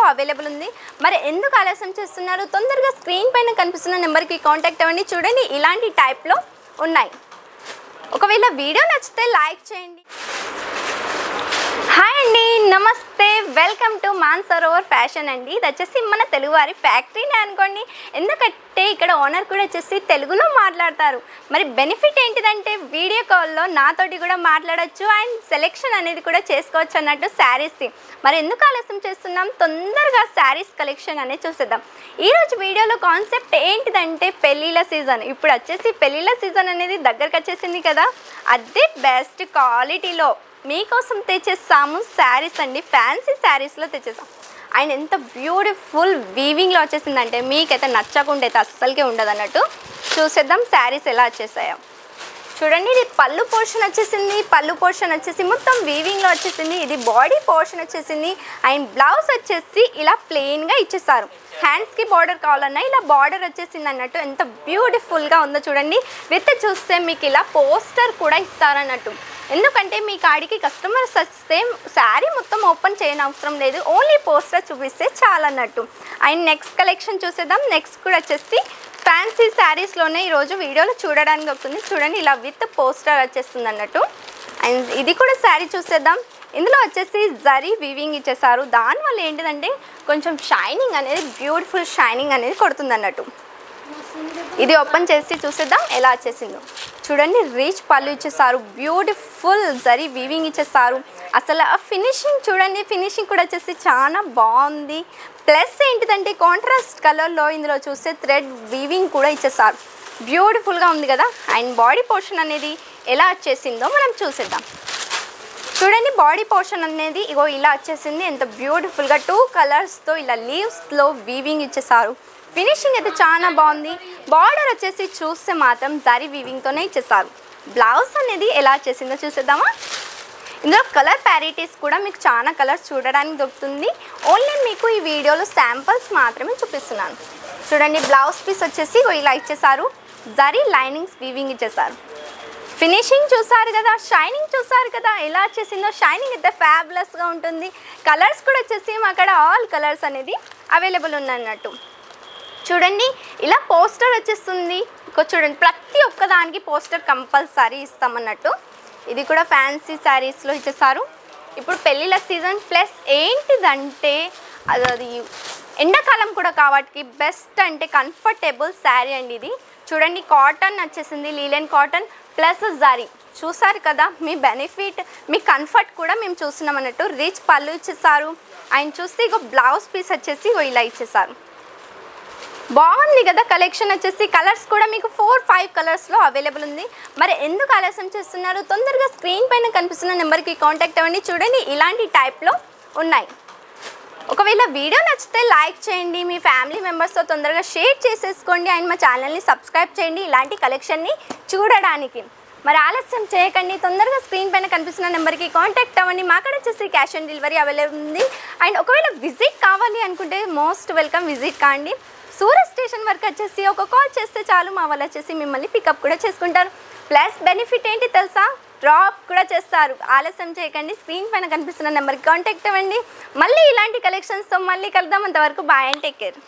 లో అవైలబుల్ ఉంది. మరి ఎందుకు ఆలస్యం చేస్తున్నారు? తొందరగా స్క్రీన్ పైన కనిపిస్తున్న నెంబర్కి కాంటాక్ట్ అవ్వండి. చూడండి ఇలాంటి టైప్లో ఉన్నాయి. ఒకవేళ వీడియో నచ్చితే లైక్ చేయండి. హాయ్ అండి, నమస్తే, వెల్కమ్ టు మాన్సరోవర్ ఫ్యాషన్ అండి. ఇది వచ్చేసి మన తెలుగువారి ఫ్యాక్టరీనే అనుకోండి. ఎందుకంటే ఇక్కడ ఓనర్ కూడా వచ్చేసి తెలుగులో మాట్లాడతారు. మరి బెనిఫిట్ ఏంటిదంటే వీడియో కాల్లో నాతోటి కూడా మాట్లాడచ్చు అండ్ సెలెక్షన్ అనేది కూడా చేసుకోవచ్చు అన్నట్టు శారీస్ది. మరి ఎందుకు ఆలస్యం చేస్తున్నాం, తొందరగా శారీస్ కలెక్షన్ అనేది చూసేద్దాం. ఈరోజు వీడియోలో కాన్సెప్ట్ ఏంటిదంటే పెళ్ళిళ్ళ సీజన్. ఇప్పుడు వచ్చేసి పెళ్ళిళ్ళ సీజన్ అనేది దగ్గరకు వచ్చేసింది కదా, అదే బెస్ట్ క్వాలిటీలో మీకోసం తెచ్చేసాము శారీస్ అండి. ఫ్యాన్సీ శారీస్లో తెచ్చేసాం అండ్ ఎంత బ్యూటిఫుల్ వీవింగ్లో వచ్చేసిందంటే మీకైతే నచ్చకుండా అయితే అస్సలకే ఉండదు అన్నట్టు. చూసేద్దాం శారీస్ ఎలా వచ్చేసాయో. చూడండి, ఇది పళ్ళు పోర్షన్ వచ్చేసింది. పళ్ళు పోర్షన్ వచ్చేసి మొత్తం వీవింగ్లో వచ్చేసింది. ఇది బాడీ పోర్షన్ వచ్చేసింది అండ్ బ్లౌజ్ వచ్చేసి ఇలా ప్లెయిన్గా ఇచ్చేసారు. హ్యాండ్స్కి బార్డర్ కావాలన్నా ఇలా బార్డర్ వచ్చేసింది అన్నట్టు. ఎంత బ్యూటిఫుల్గా ఉందో చూడండి. విత్ చూస్తే మీకు ఇలా పోస్టర్ కూడా ఇస్తారన్నట్టు. ఎందుకంటే మీ కాడికి కస్టమర్స్ వస్తే శారీ మొత్తం ఓపెన్ చేయని అవసరం లేదు, ఓన్లీ పోస్టర్ చూపిస్తే చాలన్నట్టు. అండ్ నెక్స్ట్ కలెక్షన్ చూసేద్దాం. నెక్స్ట్ కూడా వచ్చేసి ఫ్యాన్సీ శారీస్లోనే ఈరోజు వీడియోలో చూడడానికి వస్తుంది. చూడండి ఇలా విత్ పోస్టర్ వచ్చేస్తుంది అన్నట్టు. అండ్ ఇది కూడా శారీ చూసేద్దాం. ఇందులో వచ్చేసి జరీ వీవింగ్ ఇచ్చేసారు. దానివల్ల ఏంటిదంటే కొంచెం షైనింగ్ అనేది, బ్యూటిఫుల్ షైనింగ్ అనేది కొడుతుంది అన్నట్టు. ఇది ఓపెన్ చేసి చూసేద్దాం ఎలా వచ్చేసిందో. చూడండి, రిచ్ పళ్ళు ఇచ్చేసారు, బ్యూటిఫుల్ జరీ వీవింగ్ ఇచ్చేసారు. అసలు ఆ ఫినిషింగ్ చూడండి, ఫినిషింగ్ కూడా వచ్చేసి చాలా బాగుంది. ప్లస్ ఏంటిదంటే కాంట్రాస్ట్ కలర్లో ఇందులో చూస్తే థ్రెడ్ వీవింగ్ కూడా ఇచ్చేసారు. బ్యూటిఫుల్గా ఉంది కదా. అండ్ బాడీ పోర్షన్ అనేది ఎలా వచ్చేసిందో మనం చూసేద్దాం. చూడండి, బాడీ పోర్షన్ అనేది ఇగో ఇలా వచ్చేసింది. ఎంత బ్యూటిఫుల్గా 2 కలర్స్తో ఇలా లీవ్స్లో వీవింగ్ ఇచ్చేసారు. ఫినిషింగ్ అయితే చాలా బాగుంది. బార్డర్ వచ్చేసి చూస్తే మాత్రం జరీ వీవింగ్తోనే ఇచ్చేసారు. బ్లౌజ్ అనేది ఎలా వచ్చేసిందో చూసేద్దామా. ఇందులో కలర్ ప్యారిటీస్ కూడా మీకు చాలా కలర్స్ చూడడానికి దొరుకుతుంది. ఓన్లీ మీకు ఈ వీడియోలో శాంపుల్స్ మాత్రమే చూపిస్తున్నాను. చూడండి, బ్లౌజ్ పీస్ వచ్చేసి ఇలా ఇచ్చేసారు. జరీ లైనింగ్స్ వీవింగ్ ఇచ్చేసారు. ఫినిషింగ్ చూసారు కదా, షైనింగ్ చూసారు కదా ఎలా వచ్చేసిందో. షైనింగ్ అయితే ఫ్యాబులస్గా ఉంటుంది. కలర్స్ కూడా వచ్చేసి అక్కడ ఆల్ కలర్స్ అనేది అవైలబుల్ ఉన్నట్టు. చూడండి, ఇలా పోస్టర్ వచ్చేస్తుంది. చూడండి, ప్రతి ఒక్కదానికి పోస్టర్ కంపల్సరీ ఇస్తామన్నట్టు. ఇది కూడా ఫ్యాన్సీ శారీస్లో ఇచ్చేసారు. ఇప్పుడు పెళ్ళిళ్ళ సీజన్ ప్లస్ ఏంటిదంటే అది ఎండాకాలం కూడా కాబట్టి బెస్ట్ అంటే కంఫర్టబుల్ శారీ అండి ఇది. చూడండి, కాటన్ వచ్చేసింది, లీలెన్ కాటన్ ప్లస్ జరీ. చూసారు కదా, మీ బెనిఫిట్, మీ కంఫర్ట్ కూడా మేము చూస్తున్నాం అన్నట్టు. రిచ్ పళ్ళు ఇచ్చేసారు. ఆయన చూస్తే ఇగో బ్లౌజ్ పీస్ వచ్చేసి ఇలా ఇచ్చేసారు. బాగుంది కదా కలెక్షన్ వచ్చేసి. కలర్స్ కూడా మీకు 4-5 కలర్స్లో అవైలబుల్ ఉంది. మరి ఎందుకు ఆలస్యం చేస్తున్నారు? తొందరగా స్క్రీన్ పైన కనిపిస్తున్న నెంబర్కి కాంటాక్ట్ అవ్వండి. చూడండి ఇలాంటి టైప్లో ఉన్నాయి. ఒకవేళ వీడియో నచ్చితే లైక్ చేయండి, మీ ఫ్యామిలీ మెంబర్స్తో తొందరగా షేర్ చేసేసుకోండి అండ్ మా ఛానల్ని సబ్స్క్రైబ్ చేయండి ఇలాంటి కలెక్షన్ని చూడడానికి. మరి ఆలస్యం చేయకండి, తొందరగా స్క్రీన్ పైన కనిపిస్తున్న నెంబర్కి కాంటాక్ట్ అవ్వండి. మాకు వచ్చేసి క్యాష్ ఆన్ డెలివరీ అవైలబుల్ ఉంది. అండ్ ఒకవేళ విజిట్ కావాలి అనుకుంటే మోస్ట్ వెల్కమ్, విజిట్ కాండి. సూరత్ స్టేషన్ వరకు వచ్చేసి ఒక కాల్ చేస్తే చాలు, మా వాళ్ళు వచ్చేసి మిమ్మల్ని పికప్ కూడా చేసుకుంటారు. ప్లస్ బెనిఫిట్ ఏంటి తెలుసా, డ్రాప్ కూడా చేస్తారు. ఆలస్యం చేయకండి, స్క్రీన్ పైన కనిపిస్తున్న నెంబర్కి కాంటాక్ట్ అవ్వండి. మళ్ళీ ఇలాంటి కలెక్షన్స్తో మళ్ళీ కలుద్దాం. అంతవరకు బాయ్ అండ్ టేక్ కేర్.